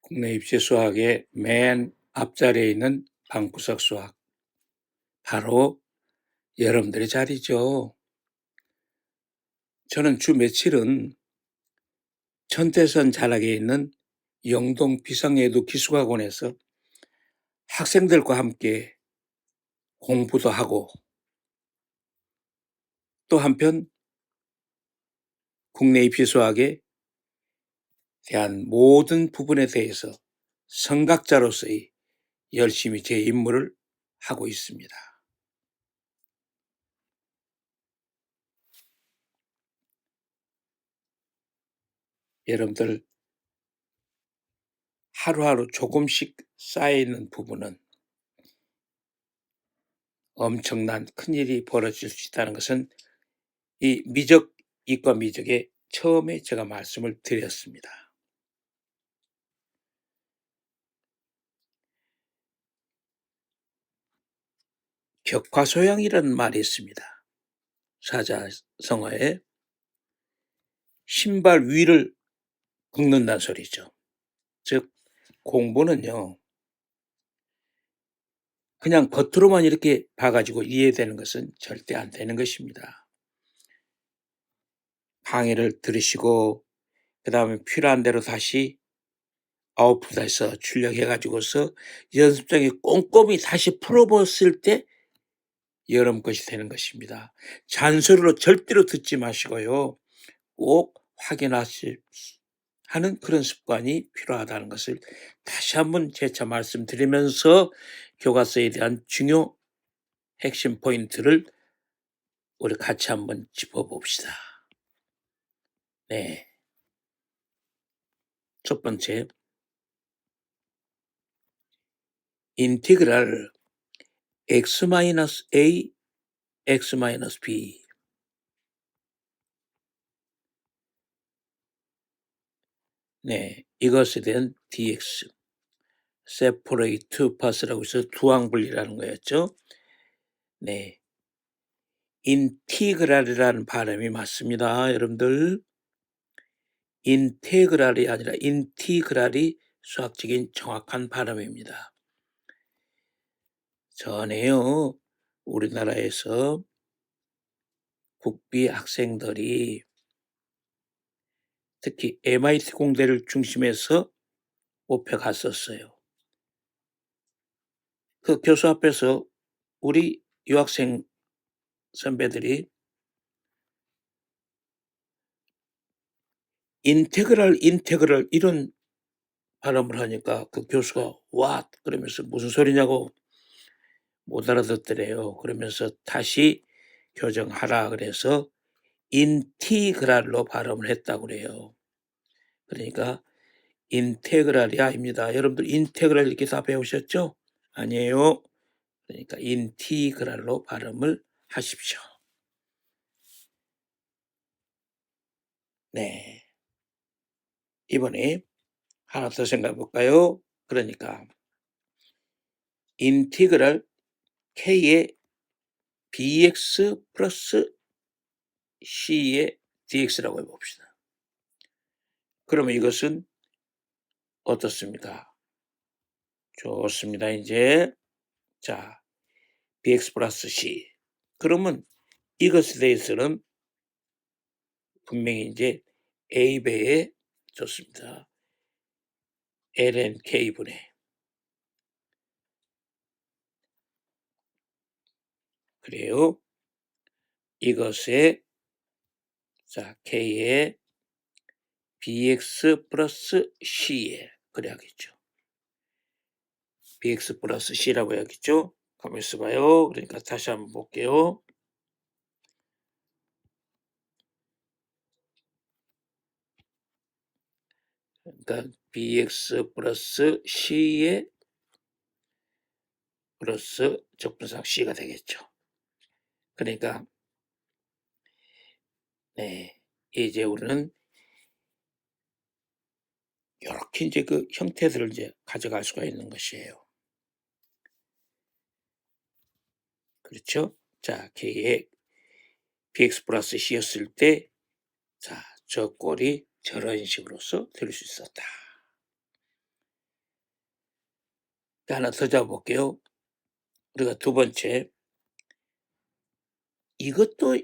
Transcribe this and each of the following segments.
국내 입시 수학의 맨 앞자리에 있는 방구석 수학. 바로 여러분들의 자리죠. 저는 주 며칠은 천태선 자락에 있는 영동 비상예도 기숙학원에서 학생들과 함께 공부도 하고 또 한편 국내 입시 수학에 대한 모든 부분에 대해서 선각자로서의 열심히 제 임무를 하고 있습니다. 여러분들 하루하루 조금씩 쌓여있는 부분은 엄청난 큰일이 벌어질 수 있다는 것은 이 미적, 이과 미적에 처음에 제가 말씀을 드렸습니다. 격화소양이라는 말이 있습니다. 사자성어에 신발 위를 긁는다는 소리죠. 즉 공부는요, 그냥 겉으로만 이렇게 봐가지고 이해되는 것은 절대 안 되는 것입니다. 강의를 들으시고 그 다음에 필요한 대로 다시 아웃풋해서 출력해가지고서 연습장에 꼼꼼히 다시 풀어봤을 때 여러분 것이 되는 것입니다. 잔소리로 절대로 듣지 마시고요. 꼭 확인하실 하는 그런 습관이 필요하다는 것을 다시 한번 재차 말씀드리면서 교과서에 대한 중요 핵심 포인트를 우리 같이 한번 짚어봅시다. 네. 첫 번째, 인티그랄 x-a, x-b. 네, 이것에 대한 dx, separate pass라고 해서 두항분리라는 거였죠. 네, 인티그랄이라는 발음이 맞습니다. 여러분들, 인테그랄이 아니라 인티그랄이 수학적인 정확한 발음입니다. 전에요, 우리나라에서 국비 학생들이 특히 MIT 공대를 중심해서 뽑혀갔었어요. 그 교수 앞에서 우리 유학생 선배들이 인테그랄 이런 발음을 하니까 그 교수가 what 그러면서 무슨 소리냐고 못 알아듣더래요. 그러면서 다시 교정하라 그래서 인티그랄로 발음을 했다고 그래요. 그러니까 인테그랄이 아닙니다. 여러분들 인테그랄 이렇게 다 배우셨죠? 아니에요. 그러니까 인티그랄로 발음을 하십시오. 네. 이번에 하나 더 생각해 볼까요? 그러니까 인티그랄 k의 bx 플러스 c의 dx라고 해봅시다. 그러면 이것은 어떻습니까? 좋습니다. 이제 자 bx 플러스 c. 그러면 이것에 대해서는 분명히 이제 a배에 좋습니다. ln k분의 그래요. 이것에 자 k의 bx 플러스 c에 그래야겠죠. bx 플러스 c라고 해야겠죠. 가만 있어봐요. 그러니까 다시 한번 볼게요. 그러니까 bx 플러스 c에 플러스 적분상 c가 되겠죠. 그러니까 네, 이제 우리는 이렇게 이제 그 형태들을 이제 가져갈 수가 있는 것이에요. 그렇죠? 자, k의 bx 플러스 c였을 때, 자, 저 꼴이 저런 식으로서 될 수 있었다. 하나 더 잡아볼게요. 우리가 두 번째. 이것도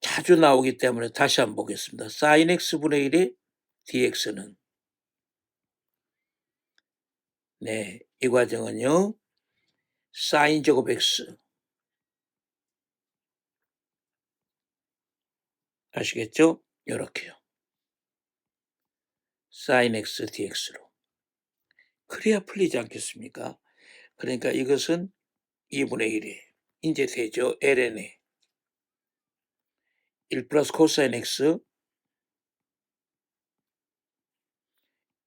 자주 나오기 때문에 다시 한번 보겠습니다. sin x분의 1의 dx는 네, 이 과정은요. sin 제곱 x 아시겠죠? 요렇게요. sin x dx로. 그래야 풀리지 않겠습니까? 그러니까 이것은 2분의 1이 이제 되죠. ln에 1 플러스 코사인 x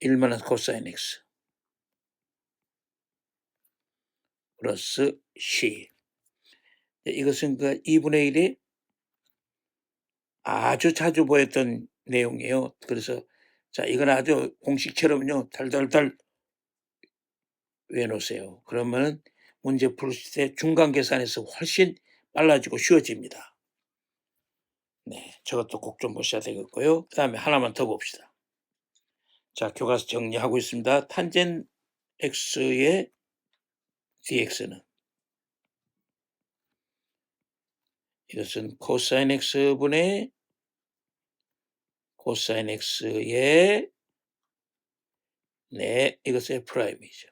1 마이너스 코사인 x 플러스 c. 이것은 그 2분의 1이 아주 자주 보였던 내용이에요. 그래서 자, 이건 아주 공식처럼요. 달달달 외워놓으세요. 그러면 문제 풀 때 중간 계산에서 훨씬 빨라지고 쉬워집니다. 네, 저것도 꼭 좀 보셔야 되겠고요. 그 다음에 하나만 더 봅시다. 자, 교과서 정리하고 있습니다. 탄젠 x의 dx는 이것은 코사인 x분의 코사인 x의 네, 이것의 프라임이죠.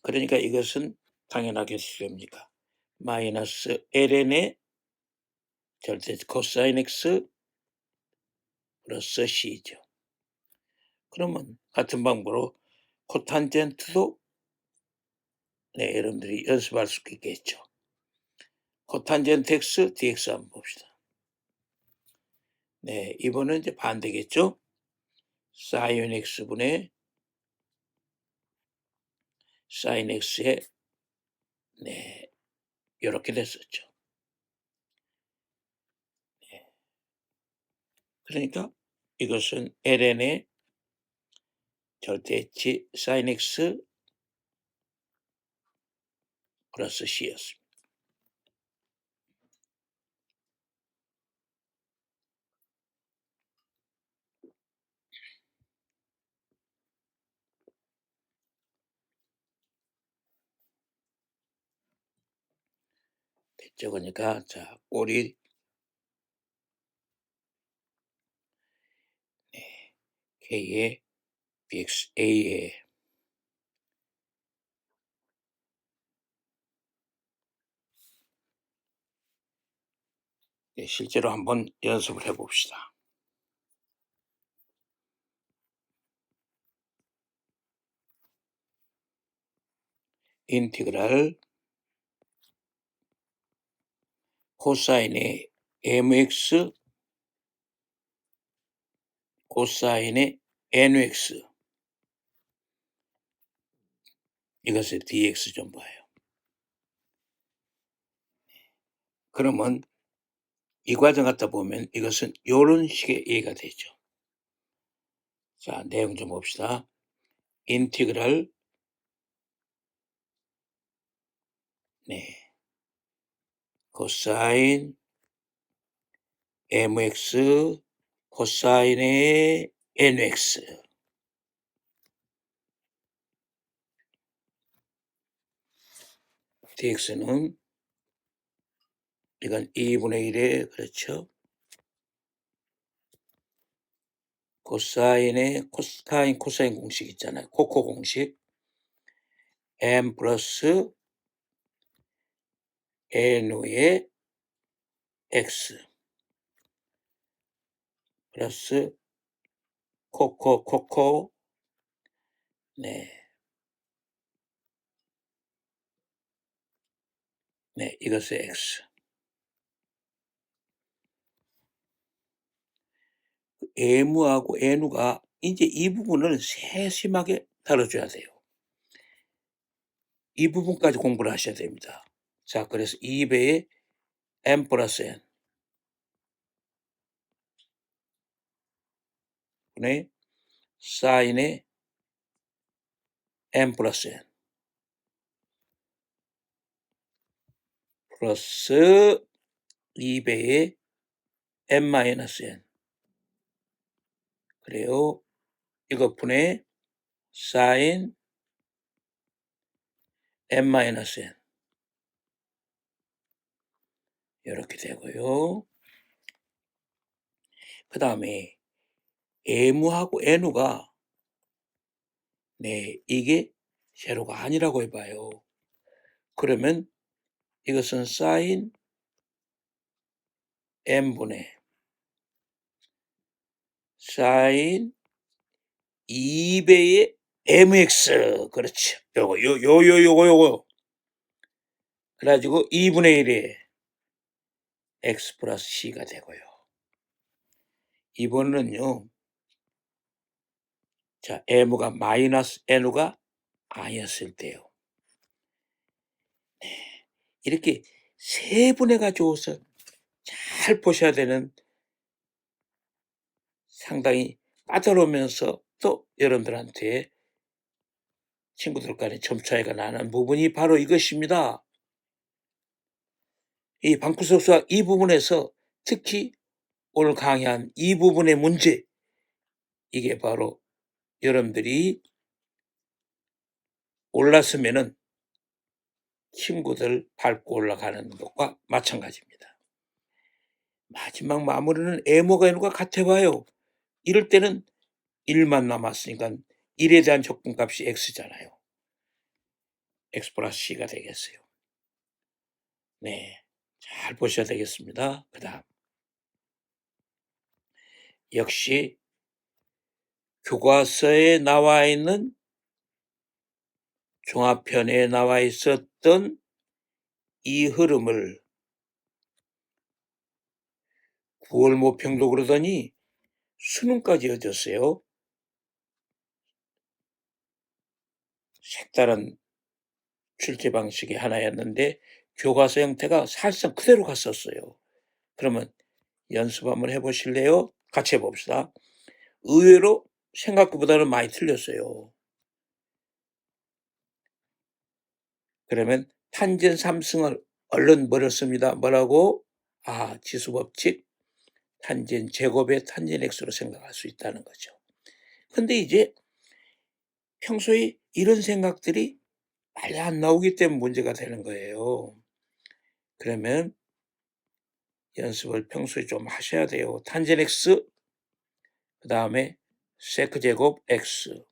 그러니까 이것은 당연하게 수입니까? 마이너스 ln의 절대 코사인 x 플러스 c죠. 그러면 같은 방법으로 코탄젠트도 네, 여러분들이 연습할 수 있겠죠. 코탄젠트 x dx 한번 봅시다. 네, 이번은 이제 반대겠죠. sin x분의 sin x의 네, 이렇게 됐었죠. 네. 그러니까 이것은 ln의 절대치 sin x 플러스 c였습니다. 됐죠. 그러니까 자, 꼬리 네, k의 bx a의 네, 실제로 한번 연습을 해봅시다. 인티그랄 코사인의 mx 코사인의 nx 이것의 dx 좀 봐요. 그러면 이 과정 갖다 보면 이것은 이런 식의 이해가 되죠. 자, 내용 좀 봅시다. 인티그랄 네, 코사인 mx 코사인의 nx dx는 이건 2분의 1에 그렇죠. 코사인의 코사인 공식 있잖아요. 코코 공식 m 플러스 n의 x 플러스 코코 네, 네, 이것의 x m하고 n가 이제 이 부분을 세심하게 다뤄줘야 돼요. 이 부분까지 공부를 하셔야 됩니다. 자, 그래서 2배의 m 플러스 n 분의 사인의 m 플러스 n 플러스 2배의 m 마이너스 n 그래요. 이것 분의 sin n-n 이렇게 되고요. 그 다음에 m하고 n가 이게 제로가 아니라고 해봐요. 그러면 이것은 sin n분의 sin 2배의 mx 그렇죠. 요거 그래가지고 2분의 1의 x 플러스 c가 되고요. 이번은요. 자, m가 마이너스 n가 아니었을 때요. 이렇게 세분해 가지고서 잘 보셔야 되는 상당히 까다로우면서 또 여러분들한테 친구들 간에 점 차이가 나는 부분이 바로 이것입니다. 이 방구석 수학 이 부분에서 특히 오늘 강의한 이 부분의 문제 이게 바로 여러분들이 올랐으면은 친구들 밟고 올라가는 것과 마찬가지입니다. 마지막 마무리는 m과 n과 같아 봐요. 이럴 때는 1만 남았으니까 1에 대한 적분값이 x잖아요. x 플러스 c가 되겠어요. 네, 잘 보셔야 되겠습니다. 그 다음 역시 교과서에 나와 있는 종합편에 나와 있었던 이 흐름을 9월 모평도 그러더니 수능까지 이어졌어요. 색다른 출제 방식이 하나였는데 교과서 형태가 사실상 그대로 갔었어요. 그러면 연습 한번 해보실래요? 같이 해봅시다. 의외로 생각보다는 많이 틀렸어요. 그러면 탄젠 3승을 얼른 버렸습니다. 뭐라고? 지수법칙 탄젠 제곱의 탄젠 x로 생각할 수 있다는 거죠. 근데 이제 평소에 이런 생각들이 많이 안 나오기 때문에 문제가 되는 거예요. 그러면 연습을 평소에 좀 하셔야 돼요. 탄젠 x 그 다음에 세크 제곱 x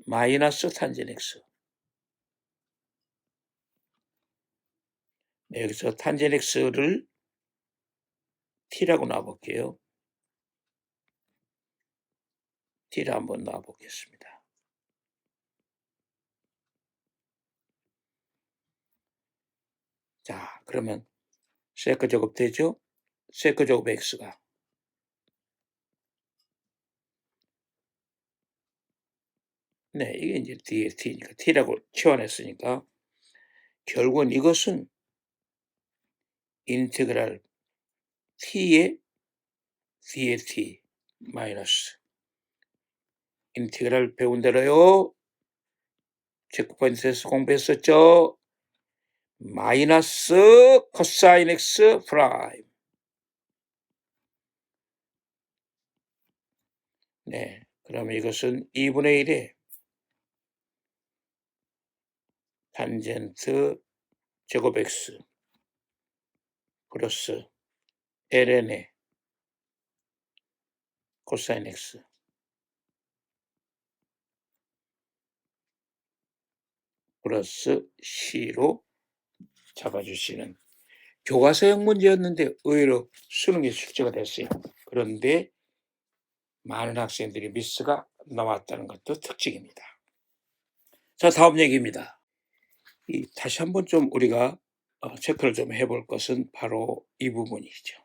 마이너스 탄젠 x 여기서 탄젠 x를 t라고 놔볼게요. t를 한번 놔보겠습니다. 자, 그러면 세크 제곱 되죠? 세크 제곱 x가 이게 이제 뒤에 t니까 t라고 치환했으니까 결국은 이것은 인테그랄 t의 뒤에 t 마이너스 인테그랄 배운 대로요. 체크포인트에서 공부했었죠. 마이너스 코사인 x 프라임. 그러면 이것은 2분의 1의 탄젠트 제곱 x 플러스 ln의 코사인 x 플러스 c로 잡아주시는 교과서형 문제였는데 의외로 수능에 출제가 됐어요. 그런데 많은 학생들이 미스가 나왔다는 것도 특징입니다. 자, 다음 얘기입니다. 다시 한번 좀 우리가 체크를 좀 해볼 것은 바로 이 부분이죠.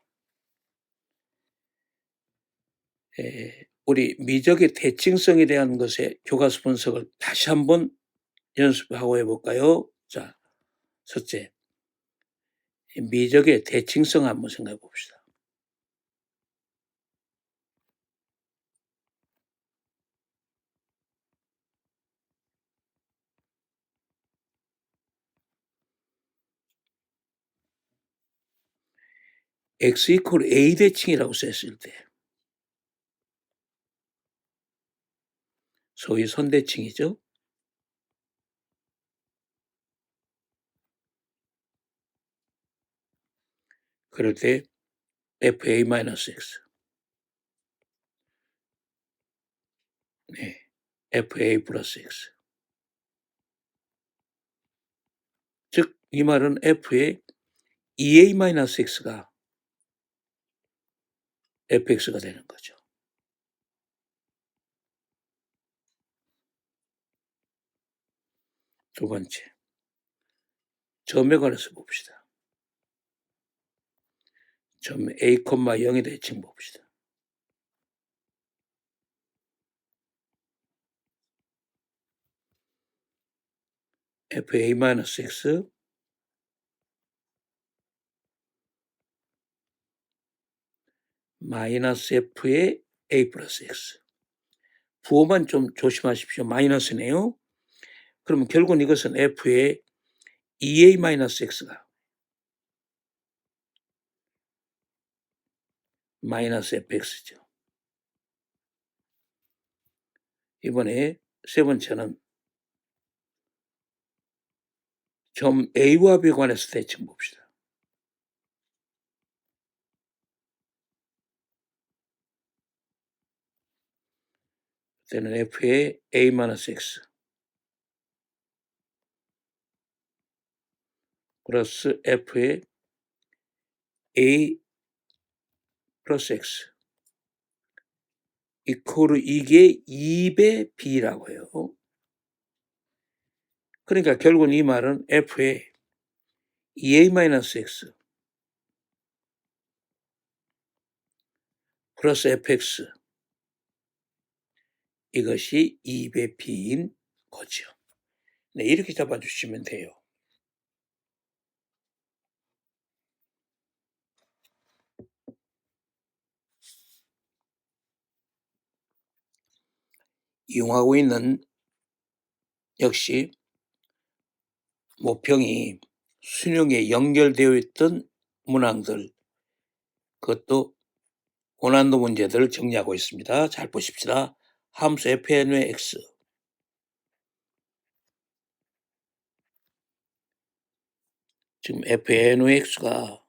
우리 미적의 대칭성에 대한 것에 교과서 분석을 다시 한번 연습하고 해볼까요? 자, 첫째, 미적의 대칭성 한번 생각해 봅시다. x 이퀄 a 대칭이라고 썼을 때 소위 선대칭이죠. 그럴 때 FA-X. 네. FA 플러스 X. 즉, 이 말은 F의 EA-X가 fx가 되는 거죠. 두 번째, 점에 관해서 봅시다. 점 A, 0에 대해 지금 봅시다. FA-X 마이너스 F의 A 플러스 X. 부호만 좀 조심하십시오. 마이너스네요. 그러면 결국은 이것은 F의 EA-X가 마이너스 fx죠. 이번에 세 번째는 점 A와 B에 관해서 대칭 봅시다. 그때는 F의 A-X 플러스 F의 A 플러스 X 이코르 이게 2배 B라고 해요. 그러니까 결국은 이 말은 F의 EA-X 플러스 fx 이것이 2배 B인 거죠. 네, 이렇게 잡아주시면 돼요. 이용하고 있는 역시 모평이 순형에 연결되어 있던 문항들, 그것도 고난도 문제들을 정리하고 있습니다. 잘 보십시다. 함수 fn의 x 지금 fn의 x가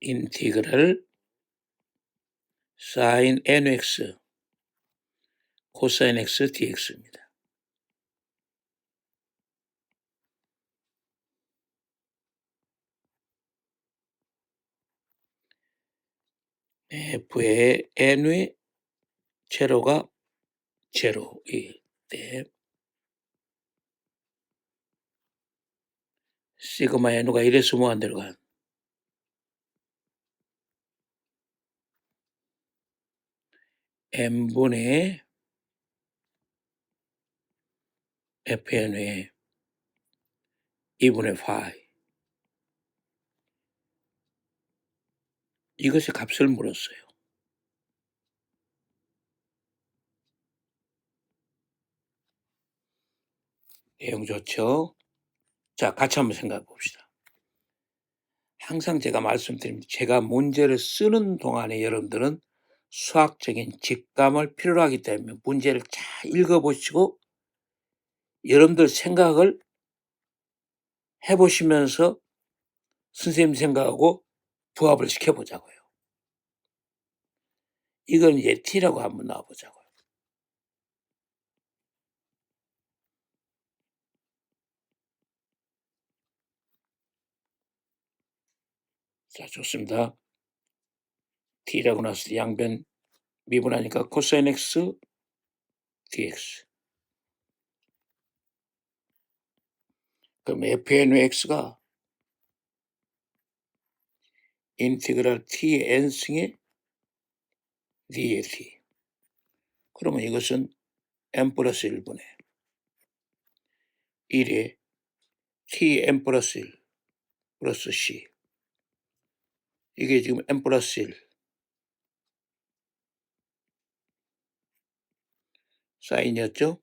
인티그럴 sin nx 코사인 x dx입니다. f의 n의 제로가 제로일 때 시그마 n가 1에서 무한대로 간 n분의 fn의 2분의 파이 이것의 값을 물었어요. 내용 좋죠? 자, 같이 한번 생각해 봅시다. 항상 제가 말씀드립니다. 제가 문제를 쓰는 동안에 여러분들은 수학적인 직감을 필요로 하기 때문에 문제를 잘 읽어보시고 여러분들 생각을 해보시면서 선생님 생각하고 부합을 시켜보자고요. 이건 이제 T라고 한번 나와보자고요. 자, 좋습니다. T라고 나왔을 때 양변 미분하니까 코사인 X dx. 그럼 fn의 x가 인티그랄 t의 n승의 d의 t. 그러면 이것은 n 플러스 1분의 1에 t n 플러스 1 플러스 c. 이게 지금 n 플러스 1 사인이었죠?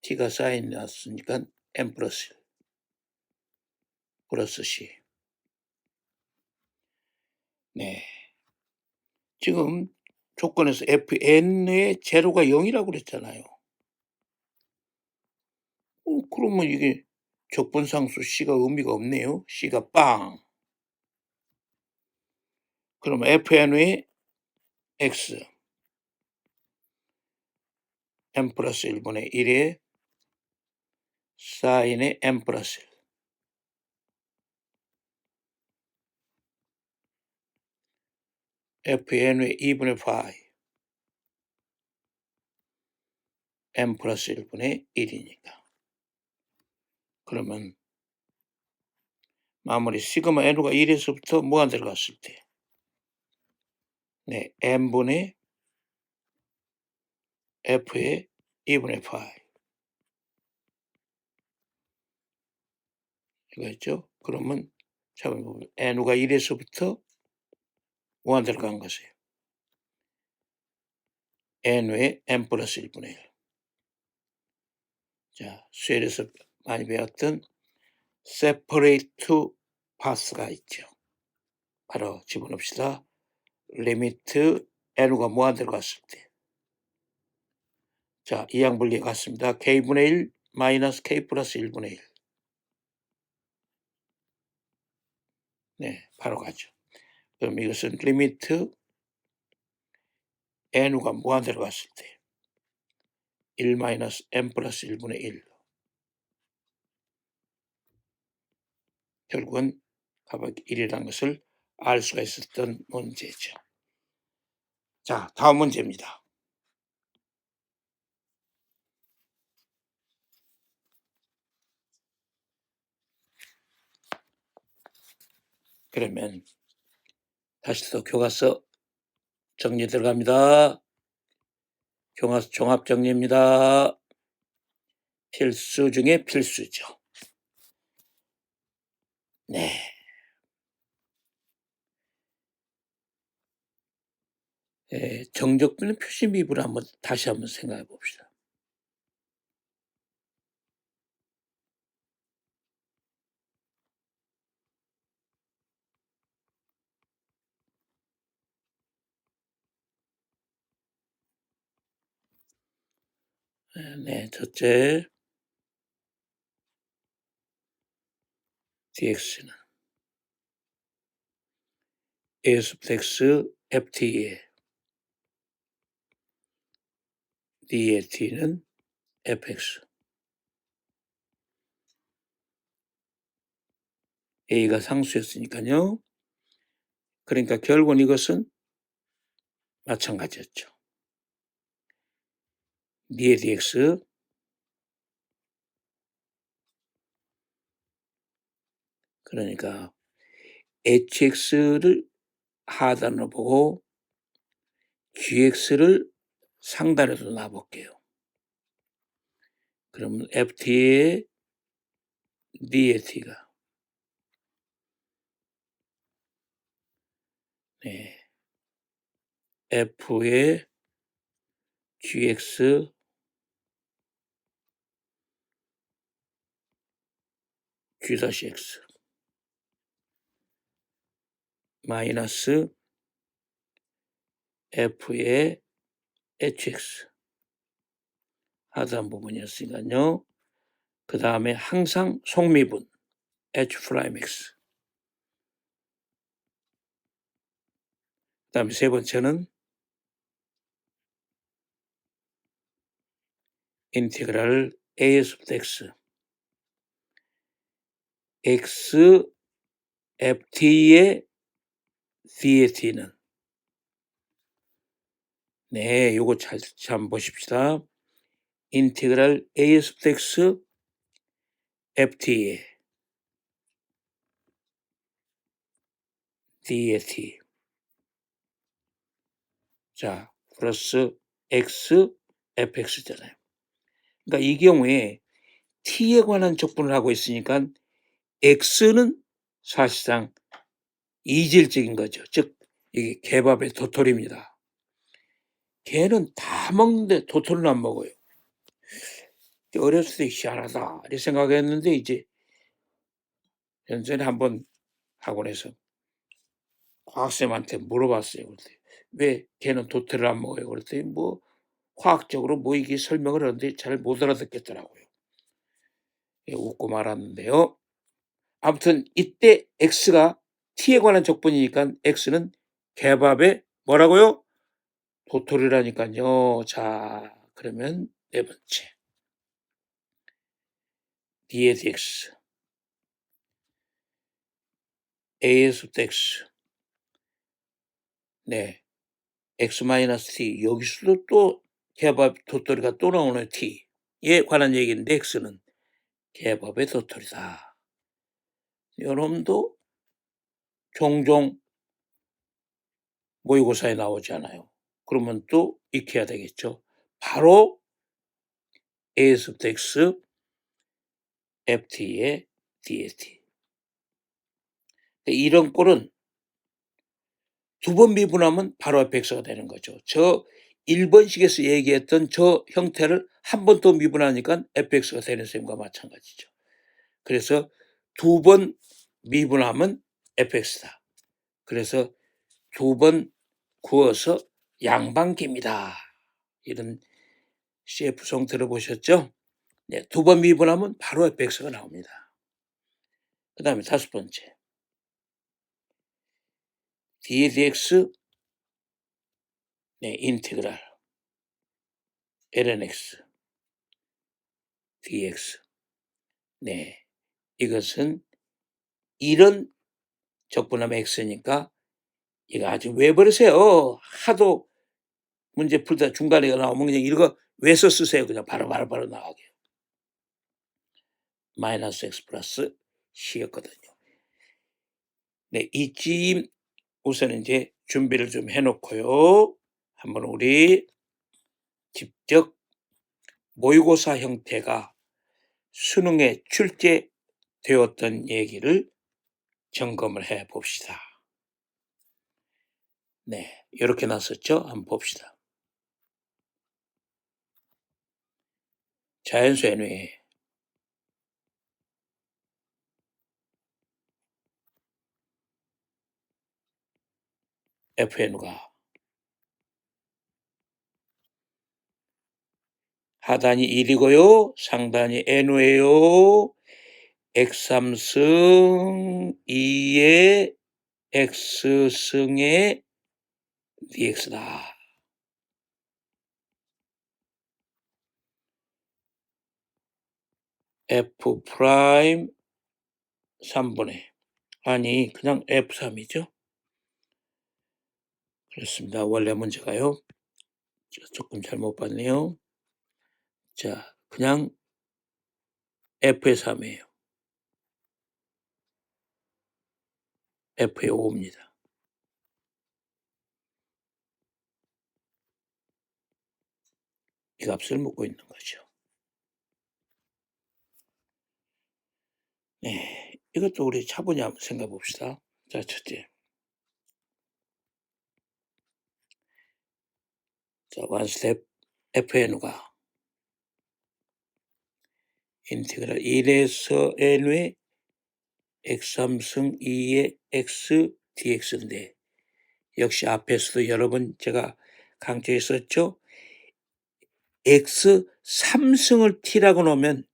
t가 사인이었으니까 n 플러스 1 플러스 c. 네. 지금 조건에서 fn의 제로가 0이라고 그랬잖아요. 그러면 이게 적분상수 C가 의미가 없네요. C가 빵. 그러면 fn의 x n 플러스 1분의 1에 사인의 n 플러스 1 fn의 2분의 파이 n 플러스 1분의 1이니까. 그러면 마무리 시그마 n가 1에서부터 무한대로 갔을 때 네, n분의 f의 2분의 파이 이거 있죠? 그러면 잡아보면 n가 1에서부터 무한대로 간 것이에요. n의 n 플러스 1분의 1. 자, 수열에서 많이 배웠던 separate path가 있죠. 바로 집어넣읍시다. 리미트 n가 무한대로 갔을 때. 자, 이항분리에 갔습니다. k분의 1 마이너스 k 플러스 1분의 1. 네, 바로 가죠. 그럼 이것은 리미트 n가 무한대로 갔을 때 1 마이너스 n 플러스 1분의 1. 결국은 값이 1이라는 것을 알 수가 있었던 문제죠. 자, 다음 문제입니다. 그러면 다시 또 교과서 정리 들어갑니다. 교과서 종합 정리입니다. 필수 중에 필수죠. 네. 정적분의 표시 미분을 다시 한번 생각해 봅시다. 네, 첫째 dx는 a sub x ft에 d의 t는 fx a가 상수였으니까요. 그러니까 결국은 이것은 마찬가지였죠. d의 dx 그러니까 hx를 하단으로 보고 gx를 상단으로 놔볼게요. 그러면 ft의 d의 t가 네, f의 gx g-x 마이너스 f의 hx 하단 부분이었으니까요. 그 다음에 항상 속미분 h'(x) 그 다음에 세 번째는 인테그랄 a(x) x ft의 d의 t는 네, 요거 잘 한번 보십시다. 인테그랄 a(x) ft의 d의 t 자, 플러스 x fx잖아요. 그러니까 이 경우에 t에 관한 적분을 하고 있으니까 x는 사실상 이질적인 거죠. 즉 이게 개밥의 도토리입니다. 개는 다 먹는데 도토리는 안 먹어요. 어렸을 때 희한하다 이렇게 생각했는데 이제 전에 한번 학원에서 과학쌤한테 물어봤어요. 그때 왜 개는 도토리를 안 먹어요? 그랬더니 뭐 화학적으로 뭐 이게 설명을 하는데 잘 못 알아듣겠더라고요. 예, 웃고 말았는데요. 아무튼 이때 X가 T에 관한 적분이니까 X는 개밥에 뭐라고요? 도토리라니까요. 자, 그러면 네 번째. D의 dx, A에서 x, 네, x-t, 여기서도 또 개밥 도토리가 또 나오네요. T에 관한 얘기인데 X는 개밥의 도토리다. 여러분도 종종 모의고사에 나오잖아요. 그러면 또 익혀야 되겠죠. 바로 A에서 x, ft의 dt. 이런 꼴은 두 번 미분하면 바로 fx가 되는 거죠. 저 1번식에서 얘기했던 저 형태를 한 번 더 미분하니까 fx가 되는 셈과 마찬가지죠. 그래서 두 번 미분하면 fx다. 그래서 두 번 구워서 양반깁니다. 이런 CF송 들어보셨죠? 네, 두 번 미분하면 바로 fx가 나옵니다. 그 다음에 다섯 번째. dx, 네, 인테그랄 lnx dx. 네, 이것은 이런 적분하면 x니까 이거 아주 외버리세요. 하도 문제 풀다 중간에 나오면 그냥 이거 외서 쓰세요. 그냥 바로 나가게. 마이너스 x 플러스 c였거든요. 네, 이쯤 우선 이제 준비를 좀 해놓고요. 한번 우리 직접 모의고사 형태가 수능에 출제되었던 얘기를 점검을 해 봅시다. 네, 이렇게 나왔었죠? 한번 봅시다. 자연수 n의 fn과 하단이 1이고요. 상단이 n이에요. x3승 2의 x승의 dx다. f 프라임 3분의 아니 그냥 f3이죠. 그렇습니다. 원래 문제가요. 조금 잘못 봤네요. 자, 그냥 f의 3이에요. f의 5입니다. 이 값을 묻고 있는 거죠. 네, 이것도 우리 차분히 한번 생각해 봅시다. 자, 첫째. 자, 원스텝 fn과 인테그랄 1에서 n의 x3승 2의 x dx인데 역시 앞에서도 여러 번 제가 강조했었죠. x3승을 t라고 놓으면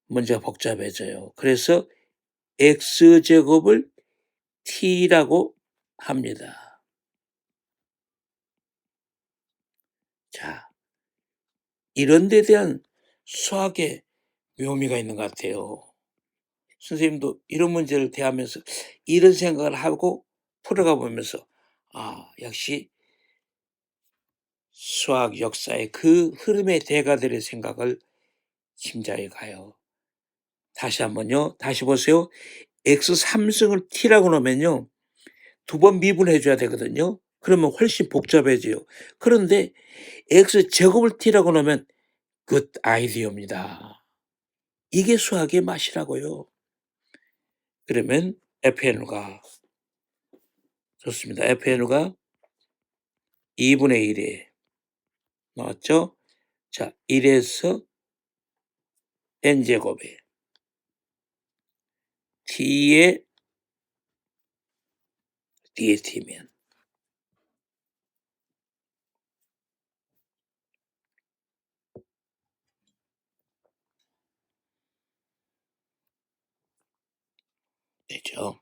문제가 복잡해져요. 그래서 x제곱을 t라고 합니다. 자, 이런 데 대한 수학의 묘미가 있는 것 같아요. 선생님도 이런 문제를 대하면서 이런 생각을 하고 풀어가 보면서 역시 수학 역사의 그 흐름의 대가들의 생각을 짐작해 가요. 다시 한번요. 다시 보세요. x3승을 t라고 놓으면요. 두 번 미분해 줘야 되거든요. 그러면 훨씬 복잡해져요. 그런데 x제곱을 t라고 놓으면 굿 아이디어입니다. 이게 수학의 맛이라고요. 그러면 fn가 좋습니다. fn가 2분의 1에 나왔죠? 자, 1에서 n제곱에 t의 dt면 되죠.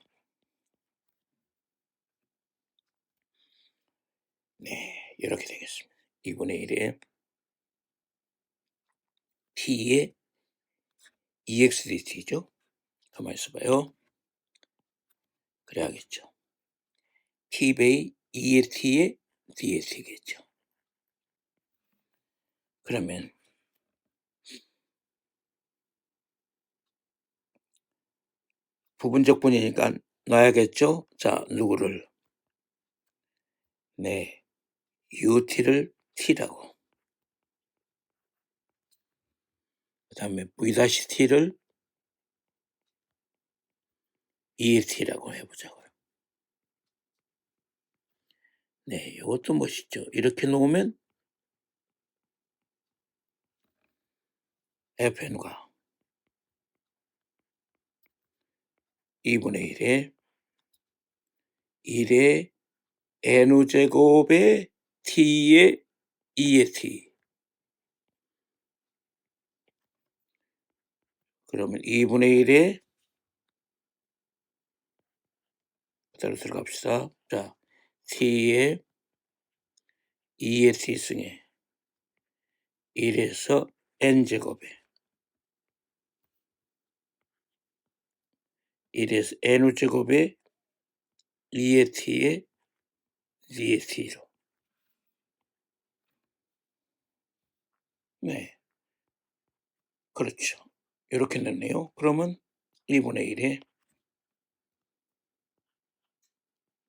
네, 이렇게 되겠습니다. 2분의 1에 t의 exdt죠. 가만히 있어봐요. 그래야겠죠. t 베이 2의 t의 dt겠죠. 그러면 부분적 분이니까 놔야겠죠. 자, 누구를? 네, ut를 t라고. 그 다음에 v-t를 EFT라고 해보자고요. 네, 이것도 멋있죠. 이렇게 놓으면 FN과 2분의 1에 1의 N제곱의 T의 2의 T. 그러면 2분의 1에 그대로 들어갑시다. 자, T의 2의 T승에 1에서 N제곱에 1에서 N제곱에 2의 T의 2의 T로. 네, 그렇죠. 이렇게 넣네요. 그러면 2분의 1에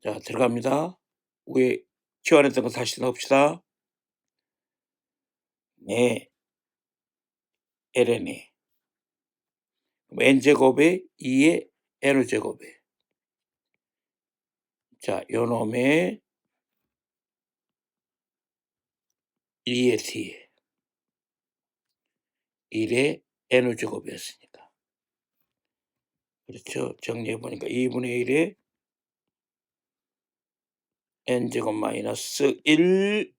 자, 들어갑니다. 위에 지원했던 거 다시 넣읍시다. 네, ln이 n제곱에 2의 n제곱에 자, 요놈의 2의 t에 1의 n제곱이었으니까. 그렇죠. 정리해보니까 2분의 1에 n제곱 마이너스 1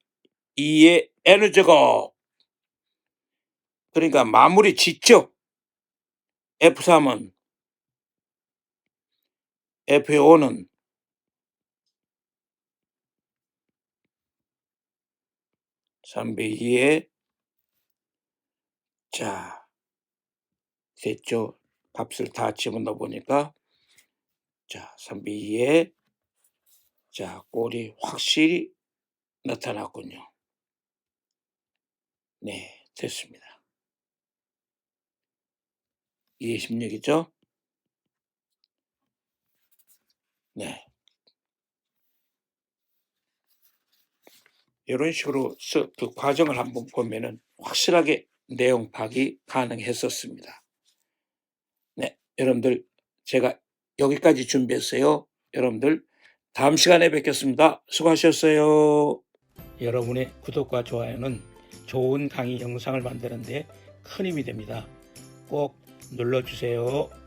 2의 n제곱. 그러니까 마무리 짓죠. F3은 F5는 3분의 2에 자, 됐죠. 값을 다 집어넣어 보니까 자, 3분의 2에 자, 꼴이 확실히 나타났군요. 네, 됐습니다. 이해 십력이죠? 네. 이런 식으로 그 과정을 한번 보면은 확실하게 내용 파악이 가능했었습니다. 네, 여러분들 제가 여기까지 준비했어요. 여러분들 다음 시간에 뵙겠습니다. 수고하셨어요. 여러분의 구독과 좋아요는 좋은 강의 영상을 만드는 데 큰 힘이 됩니다. 꼭 눌러주세요.